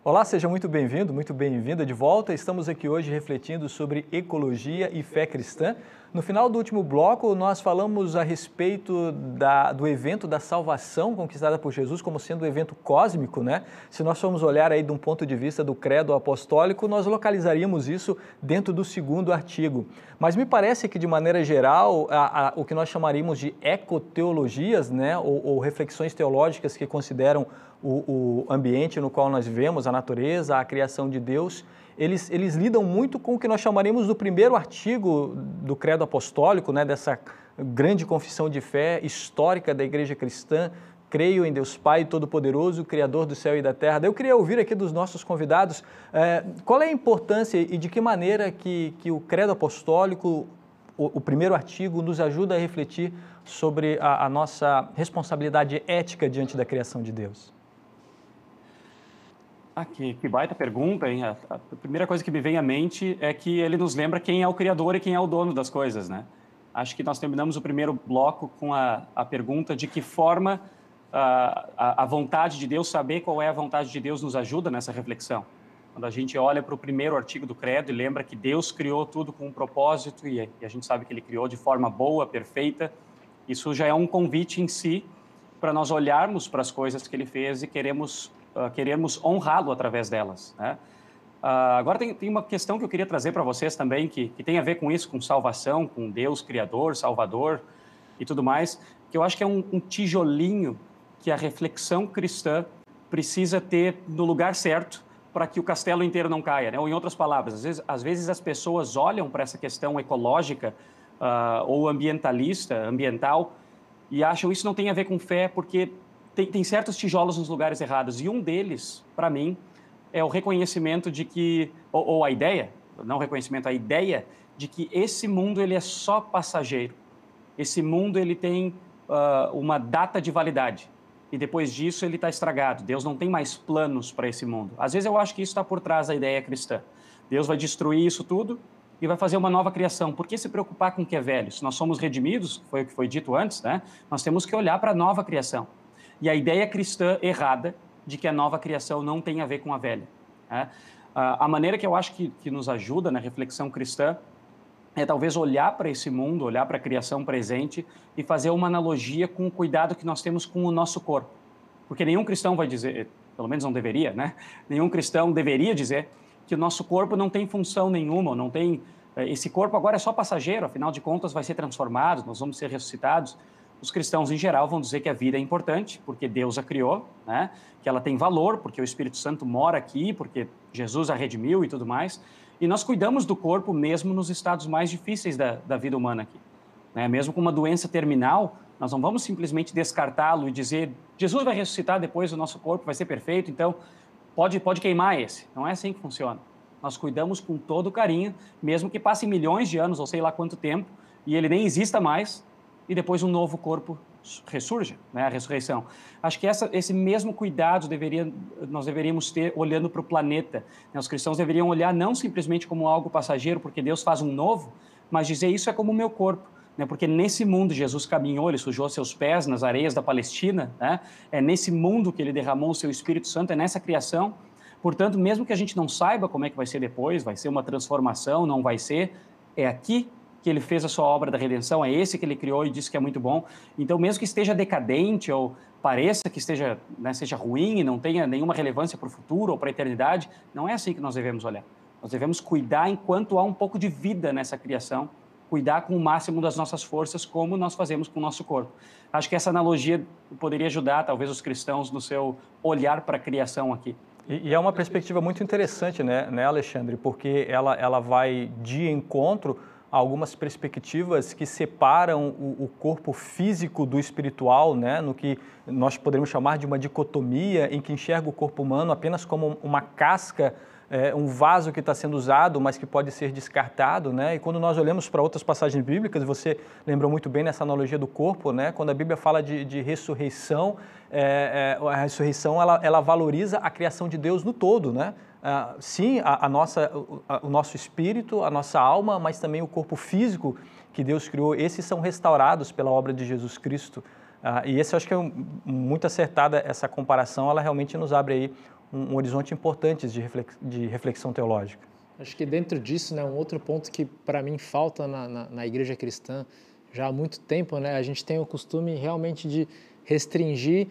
Olá, seja muito bem-vindo, muito bem-vinda de volta. Estamos aqui hoje refletindo sobre ecologia e fé cristã. No final do último bloco, nós falamos a respeito do evento da salvação conquistada por Jesus como sendo um evento cósmico, né? Se nós formos olhar aí de um ponto de vista do credo apostólico, nós localizaríamos isso dentro do segundo artigo. Mas me parece que, de maneira geral, o que nós chamaríamos de ecoteologias, né? Ou reflexões teológicas que consideram o ambiente no qual nós vivemos, a natureza, a criação de Deus, eles lidam muito com o que nós chamaremos do primeiro artigo do credo apostólico, né, dessa grande confissão de fé histórica da igreja cristã: creio em Deus Pai Todo-Poderoso, Criador do céu e da terra. Eu queria ouvir aqui dos nossos convidados qual é a importância e de que maneira que o credo apostólico, o primeiro artigo, nos ajuda a refletir sobre a nossa responsabilidade ética diante da criação de Deus. Que baita pergunta, hein? A primeira coisa que me vem à mente é que ele nos lembra quem é o Criador e quem é o dono das coisas, né? Acho que nós terminamos o primeiro bloco com a pergunta de que forma a vontade de Deus, saber qual é a vontade de Deus, nos ajuda nessa reflexão. Quando a gente olha para o primeiro artigo do credo e lembra que Deus criou tudo com um propósito e a gente sabe que Ele criou de forma boa, perfeita, isso já é um convite em si para nós olharmos para as coisas que Ele fez e queremos honrá-lo através delas, né? Agora tem uma questão que eu queria trazer para vocês também, que tem a ver com isso, com salvação, com Deus Criador, Salvador e tudo mais, que eu acho que é um tijolinho que a reflexão cristã precisa ter no lugar certo para que o castelo inteiro não caia, né? Ou, em outras palavras, às vezes as pessoas olham para essa questão ecológica ou ambiental, e acham isso não tem a ver com fé, porque tem certos tijolos nos lugares errados, e um deles, para mim, é o reconhecimento de que, ou a ideia, não reconhecimento, a ideia de que esse mundo ele é só passageiro. Esse mundo ele tem uma data de validade, e depois disso ele está estragado. Deus não tem mais planos para esse mundo. Às vezes eu acho que isso está por trás da ideia cristã. Deus vai destruir isso tudo e vai fazer uma nova criação. Por que se preocupar com o que é velho? Se nós somos redimidos, foi o que foi dito antes, né? Nós temos que olhar para a nova criação. E a ideia cristã errada de que a nova criação não tem a ver com a velha, né? A maneira que eu acho que nos ajuda na reflexão cristã é talvez olhar para esse mundo, olhar para a criação presente e fazer uma analogia com o cuidado que nós temos com o nosso corpo. Porque nenhum cristão vai dizer, pelo menos não deveria, né? Nenhum cristão deveria dizer que o nosso corpo não tem função nenhuma, não tem, esse corpo agora é só passageiro, afinal de contas vai ser transformado, nós vamos ser ressuscitados. Os cristãos, em geral, vão dizer que a vida é importante, porque Deus a criou, né? Que ela tem valor, porque o Espírito Santo mora aqui, porque Jesus a redimiu e tudo mais. E nós cuidamos do corpo mesmo nos estados mais difíceis da vida humana aqui, né? Mesmo com uma doença terminal, nós não vamos simplesmente descartá-lo e dizer Jesus vai ressuscitar depois, o nosso corpo vai ser perfeito, então pode queimar esse. Não é assim que funciona. Nós cuidamos com todo carinho, mesmo que passem milhões de anos ou sei lá quanto tempo, e ele nem exista mais, e depois um novo corpo ressurge, né? A ressurreição. Acho que esse mesmo cuidado nós deveríamos ter olhando para o planeta, né? Os cristãos deveriam olhar não simplesmente como algo passageiro, porque Deus faz um novo, mas dizer isso é como o meu corpo, né? Porque nesse mundo Jesus caminhou, ele sujou seus pés nas areias da Palestina, né? É nesse mundo que ele derramou o seu Espírito Santo, é nessa criação. Portanto, mesmo que a gente não saiba como é que vai ser depois, vai ser uma transformação, não vai ser, é aqui que ele fez a sua obra da redenção, é esse que ele criou e disse que é muito bom. Então, mesmo que esteja decadente ou pareça que esteja, né, seja ruim e não tenha nenhuma relevância para o futuro ou para a eternidade, não é assim que nós devemos olhar. Nós devemos cuidar enquanto há um pouco de vida nessa criação, cuidar com o máximo das nossas forças, como nós fazemos com o nosso corpo. Acho que essa analogia poderia ajudar, talvez, os cristãos no seu olhar para a criação aqui. E é uma perspectiva muito interessante, né, Alexandre? Porque ela vai de encontro algumas perspectivas que separam o corpo físico do espiritual, né, no que nós poderíamos chamar de uma dicotomia, em que enxerga o corpo humano apenas como uma casca, um vaso que está sendo usado, mas que pode ser descartado, né? E quando nós olhamos para outras passagens bíblicas, você lembrou muito bem nessa analogia do corpo, né? Quando a Bíblia fala de ressurreição, a ressurreição ela valoriza a criação de Deus no todo, né? Sim, o nosso espírito, a nossa alma, mas também o corpo físico que Deus criou, esses são restaurados pela obra de Jesus Cristo. E esse eu acho que é muito acertada essa comparação, ela realmente nos abre aí um horizonte importante de reflexão teológica. Acho que dentro disso, né, um outro ponto que para mim falta na igreja cristã já há muito tempo, né, a gente tem o costume realmente de restringir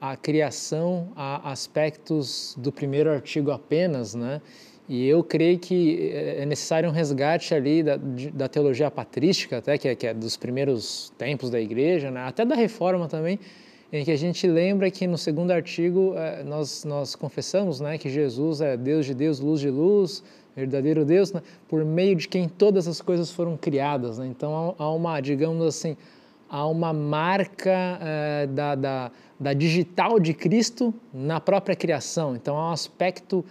a criação a aspectos do primeiro artigo apenas, né? E eu creio que é necessário um resgate ali da teologia patrística, até que é dos primeiros tempos da igreja, né? Até da reforma também, em que a gente lembra que no segundo artigo nós confessamos, né, que Jesus é Deus de Deus, luz de luz, verdadeiro Deus, né, por meio de quem todas as coisas foram criadas, né? Então há uma, digamos assim, há uma marca da digital de Cristo na própria criação. Então há um aspecto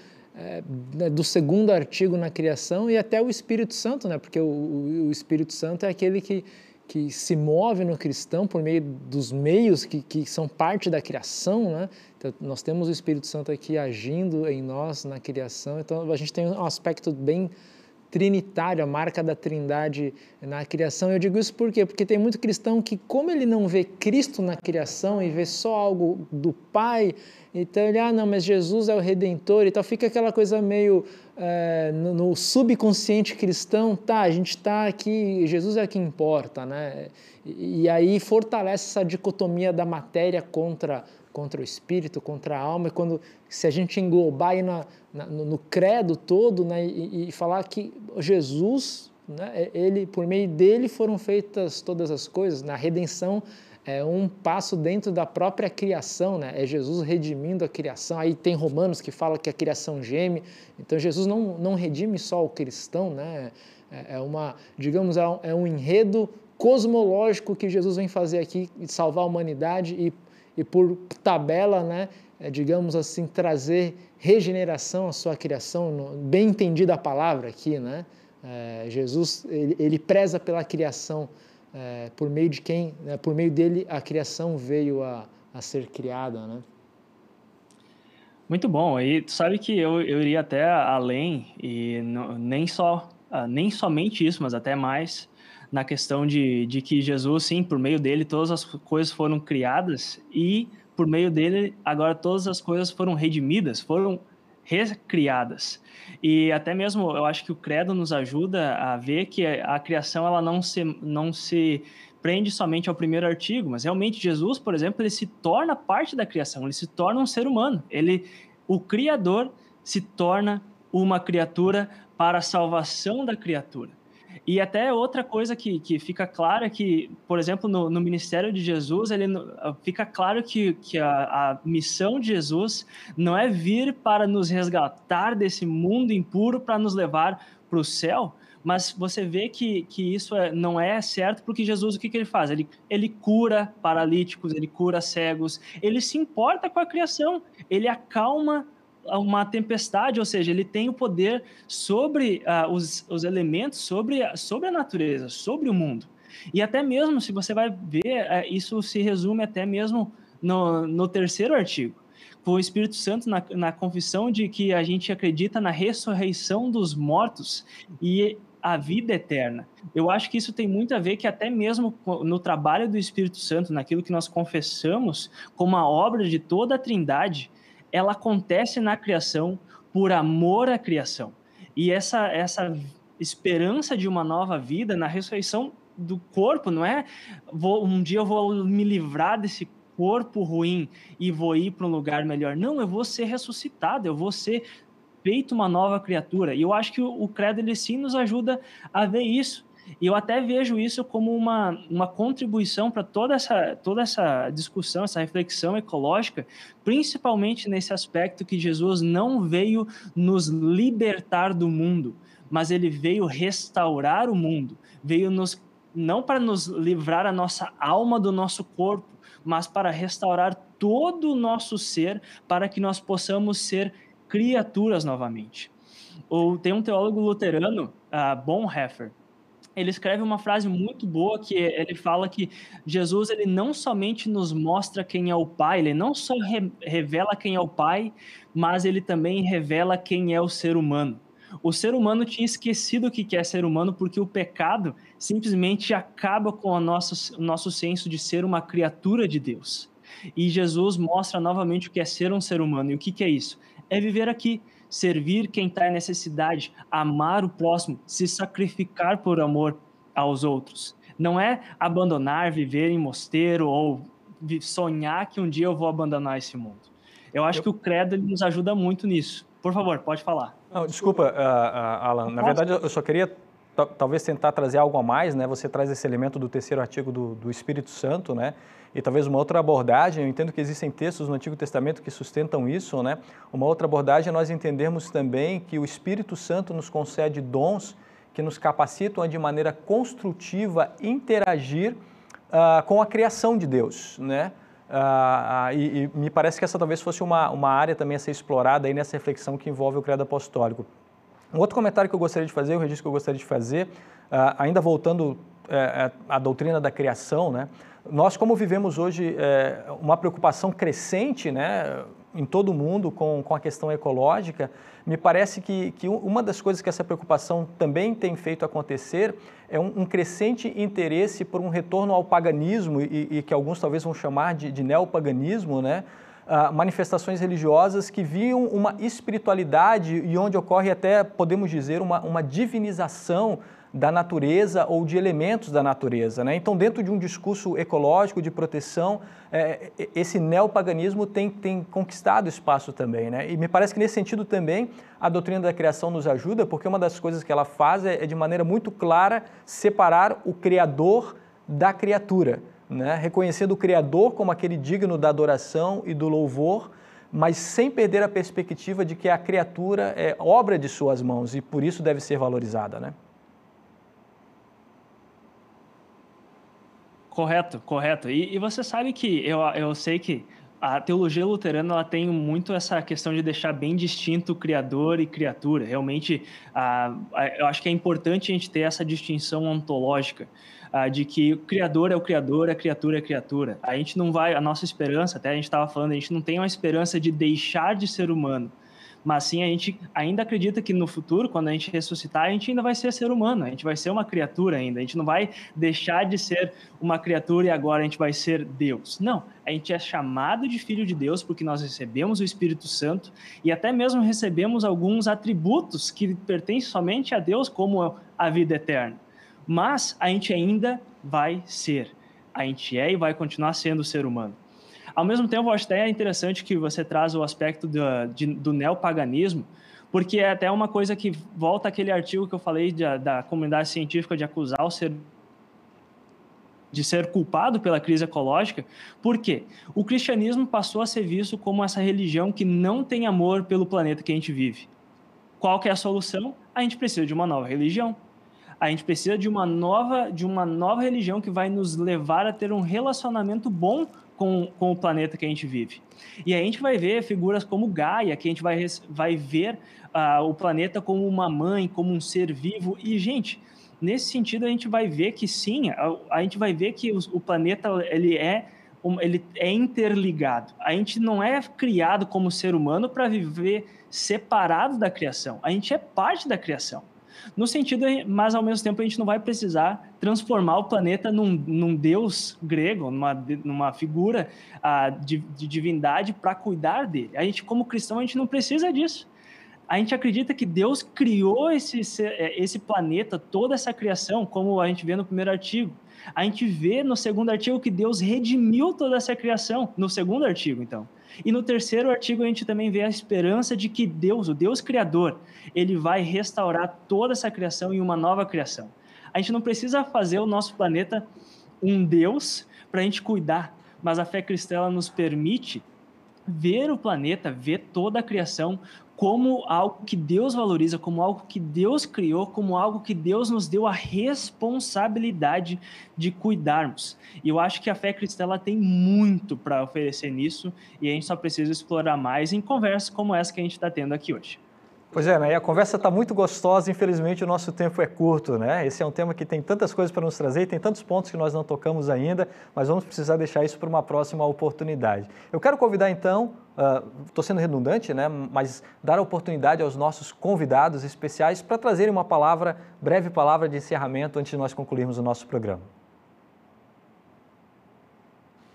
do segundo artigo na criação e até o Espírito Santo, né? Porque o Espírito Santo é aquele que se move no cristão por meio dos meios que são parte da criação, né? Então, nós temos o Espírito Santo aqui agindo em nós na criação, então a gente tem um aspecto bem trinitário, a marca da trindade na criação. Eu digo isso por quê? Porque tem muito cristão que, como ele não vê Cristo na criação e vê só algo do Pai, então ele, não, mas Jesus é o Redentor, então fica aquela coisa meio no subconsciente cristão, tá, a gente está aqui, Jesus é o que importa, né? E aí fortalece essa dicotomia da matéria contra o espírito, contra a alma, e se a gente englobar aí no credo todo, né, e falar que Jesus, né, por meio dele foram feitas todas as coisas, na redenção é um passo dentro da própria criação, né? É Jesus redimindo a criação. Aí tem Romanos que fala que a criação geme. Então Jesus não redime só o cristão, né? Digamos, é um enredo cosmológico que Jesus vem fazer aqui, salvar a humanidade e por tabela, né? Digamos assim, trazer regeneração à sua criação, bem entendida a palavra aqui, né? Jesus, ele preza pela criação, por meio de quem, né, por meio dele a criação veio a ser criada, né? Muito bom. E tu sabe que eu iria até além e nem somente isso, mas até mais na questão de que Jesus, sim, por meio dele todas as coisas foram criadas e por meio dele agora todas as coisas foram redimidas, foram recriadas. E até mesmo eu acho que o credo nos ajuda a ver que a criação ela não se prende somente ao primeiro artigo, mas realmente Jesus, por exemplo, ele se torna parte da criação, ele se torna um ser humano. O Criador se torna uma criatura para a salvação da criatura. E até outra coisa que fica clara é que, por exemplo, no ministério de Jesus, fica claro que a missão de Jesus não é vir para nos resgatar desse mundo impuro para nos levar para o céu, mas você vê que isso não é certo, porque Jesus, o que ele faz? Ele cura paralíticos, ele cura cegos, ele se importa com a criação, ele acalma uma tempestade, ou seja, ele tem o poder sobre os elementos, sobre a natureza, sobre o mundo. E até mesmo, se você vai ver, isso se resume até mesmo no terceiro artigo, com o Espírito Santo na confissão de que a gente acredita na ressurreição dos mortos e a vida eterna. Eu acho que isso tem muito a ver que até mesmo no trabalho do Espírito Santo, naquilo que nós confessamos como a obra de toda a Trindade, ela acontece na criação por amor à criação. E essa esperança de uma nova vida na ressurreição do corpo, não é um dia eu vou me livrar desse corpo ruim e vou ir para um lugar melhor. Não, eu vou ser ressuscitado, eu vou ser feito uma nova criatura. E eu acho que o credo, ele sim nos ajuda a ver isso. E eu até vejo isso como uma contribuição para toda essa discussão, essa reflexão ecológica, principalmente nesse aspecto que Jesus não veio nos libertar do mundo, mas ele veio restaurar o mundo, veio não para nos livrar a nossa alma do nosso corpo, mas para restaurar todo o nosso ser, para que nós possamos ser criaturas novamente. Tem um teólogo luterano, Bonhoeffer, ele escreve uma frase muito boa que ele fala que Jesus, ele não somente nos mostra quem é o Pai, ele não só revela quem é o Pai, mas ele também revela quem é o ser humano. O ser humano tinha esquecido o que é ser humano porque o pecado simplesmente acaba com o nosso senso de ser uma criatura de Deus. E Jesus mostra novamente o que é ser um ser humano. E o que é isso? é viver aqui, servir quem está em necessidade, amar o próximo, se sacrificar por amor aos outros. Não é abandonar, viver em mosteiro ou sonhar que um dia eu vou abandonar esse mundo. Eu acho que o credo ele nos ajuda muito nisso. Por favor, pode falar. Não, desculpa, Alan. Na verdade, eu só queria talvez tentar trazer algo a mais, né? Você traz esse elemento do terceiro artigo do Espírito Santo, né? E talvez uma outra abordagem, eu entendo que existem textos no Antigo Testamento que sustentam isso, né? Uma outra abordagem é nós entendermos também que o Espírito Santo nos concede dons que nos capacitam a, de maneira construtiva, interagir com a criação de Deus, né? E me parece que essa talvez fosse uma área também a ser explorada aí nessa reflexão que envolve o credo apostólico. Um outro comentário que eu gostaria de fazer, um registro que eu gostaria de fazer, ainda voltando à doutrina da criação, né? Nós, como vivemos hoje uma preocupação crescente, né, em todo o mundo com a questão ecológica, me parece que uma das coisas que essa preocupação também tem feito acontecer é um crescente interesse por um retorno ao paganismo e que alguns talvez vão chamar de neopaganismo, né? Manifestações religiosas que viam uma espiritualidade e onde ocorre até, podemos dizer, uma divinização da natureza ou de elementos da natureza, né? Então, dentro de um discurso ecológico de proteção, esse neopaganismo tem conquistado espaço também, né? E me parece que nesse sentido também a doutrina da criação nos ajuda, porque uma das coisas que ela faz é de maneira muito clara separar o Criador da criatura, né? Reconhecendo o Criador como aquele digno da adoração e do louvor, mas sem perder a perspectiva de que a criatura é obra de suas mãos e por isso deve ser valorizada, né? Correto, correto. E você sabe que eu sei que a teologia luterana ela tem muito essa questão de deixar bem distinto criador e criatura. Realmente, eu acho que é importante a gente ter essa distinção ontológica, de que o criador é o criador, a criatura é a criatura. A gente não vai, a nossa esperança, até a gente estava falando, a gente não tem uma esperança de deixar de ser humano, mas sim a gente ainda acredita que no futuro, quando a gente ressuscitar, a gente ainda vai ser ser humano, a gente vai ser uma criatura ainda, a gente não vai deixar de ser uma criatura e agora a gente vai ser Deus. Não, a gente é chamado de filho de Deus porque nós recebemos o Espírito Santo e até mesmo recebemos alguns atributos que pertencem somente a Deus, como a vida eterna. Mas a gente ainda vai ser, a gente é e vai continuar sendo ser humano. Ao mesmo tempo, eu acho até interessante que você traz o aspecto do neopaganismo, porque é até uma coisa que volta àquele artigo que eu falei da comunidade científica de acusar de ser culpado pela crise ecológica. Por quê? O cristianismo passou a ser visto como essa religião que não tem amor pelo planeta que a gente vive. Qual que é a solução? A gente precisa de uma nova religião. A gente precisa de uma nova religião que vai nos levar a ter um relacionamento bom com o planeta que a gente vive. E aí a gente vai ver figuras como Gaia, que a gente vai ver o planeta como uma mãe, como um ser vivo. E, gente, nesse sentido a gente vai ver que sim, a gente vai ver que o planeta ele é interligado. A gente não é criado como ser humano para viver separado da criação. A gente é parte da criação. No sentido, mas ao mesmo tempo a gente não vai precisar transformar o planeta num deus grego, numa figura de divindade para cuidar dele. A gente, como cristão, a gente não precisa disso. A gente acredita que Deus criou esse planeta, toda essa criação, como a gente vê no primeiro artigo. A gente vê no segundo artigo que Deus redimiu toda essa criação, no segundo artigo, então. E no terceiro artigo a gente também vê a esperança de que Deus, o Deus Criador, ele vai restaurar toda essa criação em uma nova criação. A gente não precisa fazer o nosso planeta um Deus para a gente cuidar, mas a fé cristã ela nos permite ver o planeta, ver toda a criação como algo que Deus valoriza, como algo que Deus criou, como algo que Deus nos deu a responsabilidade de cuidarmos. E eu acho que a fé cristã ela tem muito para oferecer nisso e a gente só precisa explorar mais em conversas como essa que a gente está tendo aqui hoje. Pois é, né? E a conversa está muito gostosa, infelizmente o nosso tempo é curto, né? Esse é um tema que tem tantas coisas para nos trazer, tem tantos pontos que nós não tocamos ainda, mas vamos precisar deixar isso para uma próxima oportunidade. Eu quero convidar então, estou sendo redundante, né? Mas dar a oportunidade aos nossos convidados especiais para trazerem uma breve palavra de encerramento antes de nós concluirmos o nosso programa.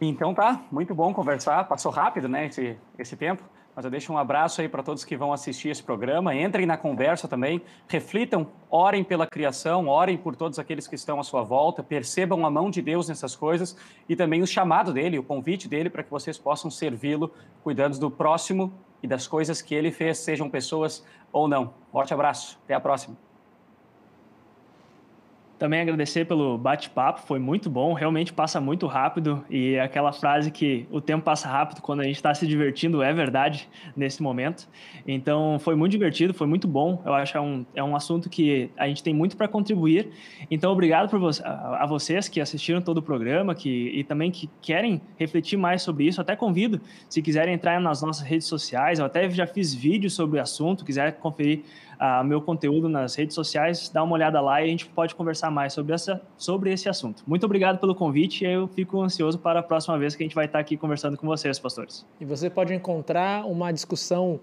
Então tá, muito bom conversar, passou rápido, né, esse tempo, mas eu deixo um abraço aí para todos que vão assistir esse programa, entrem na conversa também, reflitam, orem pela criação, orem por todos aqueles que estão à sua volta, percebam a mão de Deus nessas coisas e também o chamado dele, o convite dele para que vocês possam servi-lo, cuidando do próximo e das coisas que ele fez, sejam pessoas ou não. Forte abraço, até a próxima. Também agradecer pelo bate-papo, foi muito bom, realmente passa muito rápido e aquela frase que o tempo passa rápido quando a gente está se divertindo é verdade nesse momento. Então foi muito divertido, foi muito bom, eu acho que é um assunto que a gente tem muito para contribuir. Então obrigado a vocês que assistiram todo o programa e também que querem refletir mais sobre isso, até convido, se quiserem entrar nas nossas redes sociais, eu até já fiz vídeo sobre o assunto, quiser conferir meu conteúdo nas redes sociais, dá uma olhada lá e a gente pode conversar mais sobre esse assunto. Muito obrigado pelo convite e eu fico ansioso para a próxima vez que a gente vai estar aqui conversando com vocês, pastores. E você pode encontrar uma discussão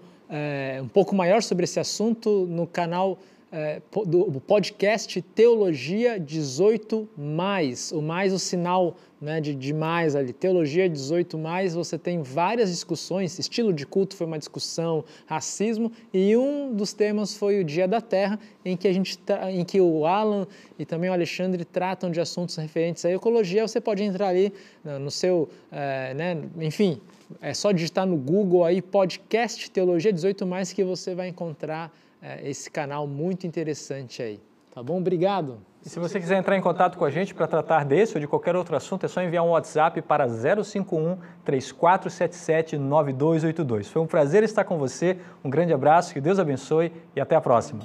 um pouco maior sobre esse assunto no canal do podcast Teologia 18+, o mais o sinal, né, de mais ali, Teologia 18+, você tem várias discussões, estilo de culto foi uma discussão, racismo, e um dos temas foi o Dia da Terra, em que o Alan e também o Alexandre tratam de assuntos referentes à ecologia. Você pode entrar ali no seu, enfim, é só digitar no Google aí podcast Teologia 18+, que você vai encontrar esse canal muito interessante aí. Tá bom? Obrigado. E se você quiser entrar em contato com a gente para tratar desse ou de qualquer outro assunto, é só enviar um WhatsApp para 051-3477-9282. Foi um prazer estar com você, um grande abraço, que Deus abençoe e até a próxima.